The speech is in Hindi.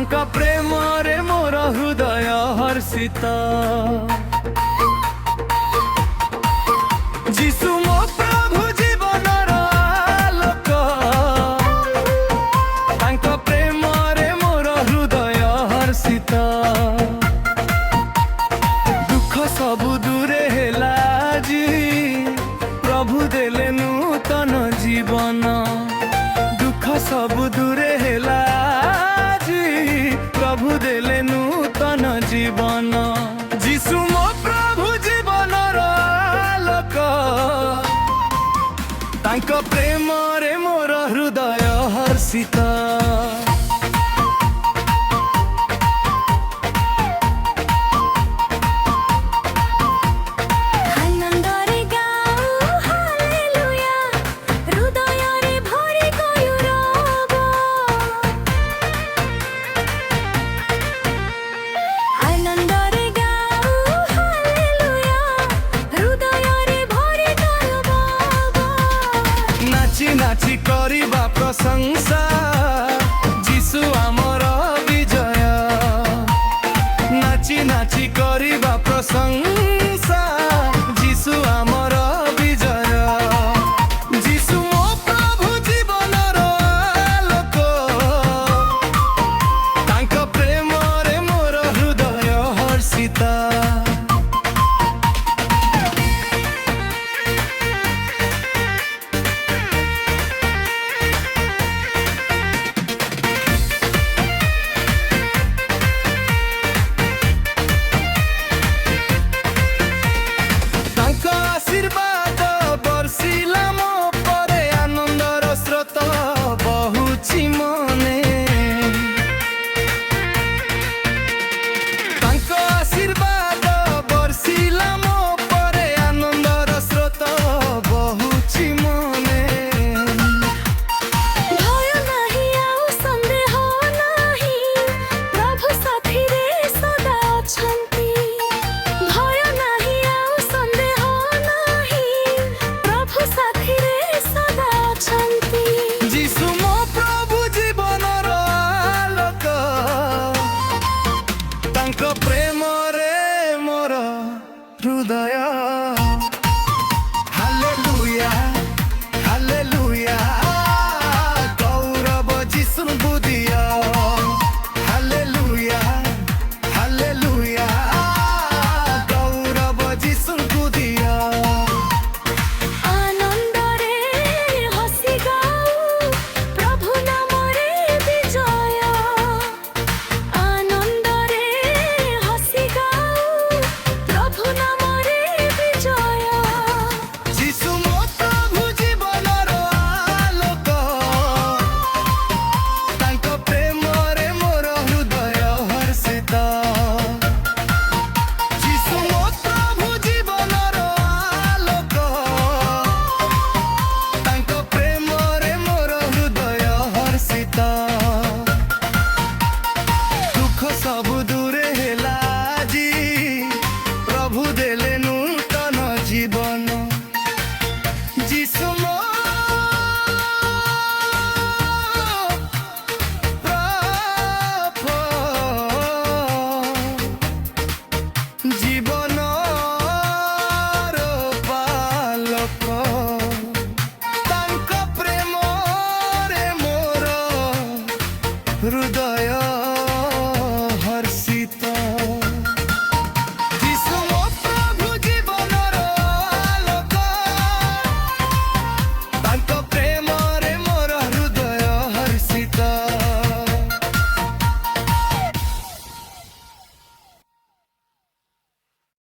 तांका प्रेम रे मोर हृदय हर्षित जीशु मो प्रभु जीवनर आलोक तांका प्रेम रे मोर हृदय हर्षित दुख सबु दूरे हेला जी प्रभु देले नूतन जीवन दुख सबु दूरे हेला प्रभु देले नूतन जीवन जीशु मो प्रभु जीवनर आलोक तांको प्रेम रे मोर हृदय हर्षित नाची करिबा प्रशंसा जीशु आमर विजय नाची नाची करिबा प्रशंसा जीशु आमर विजय जीशु मो प्रभु जीवनर आलोक तांको प्रेम रे मोर हृदय हर्षित प्रेम रे मोर हृदय हालेलुया हालेलुया गौरव जीशु बुदिया हालेलुया हालेलुया गौरव जीशु बुदिया आनंद रे हसी गाऊ प्रभु नाम रे विजय आनंद रे हसी गाऊ प्रभु नाम रे विजय जीशु मो प्रभु जीवनर आलोक तांको प्रेम रे मोर हृदय हर्षित जीशु मो प्रभु जीवनर आलोक तांको प्रेम रे मोर हृदय हर्षित दुख सबु दूरे हेला जी प्रभु देले नूतन जीवन जीशु मो प्रभु जीवनर पालक तांको प्रेम रे मोर हृदय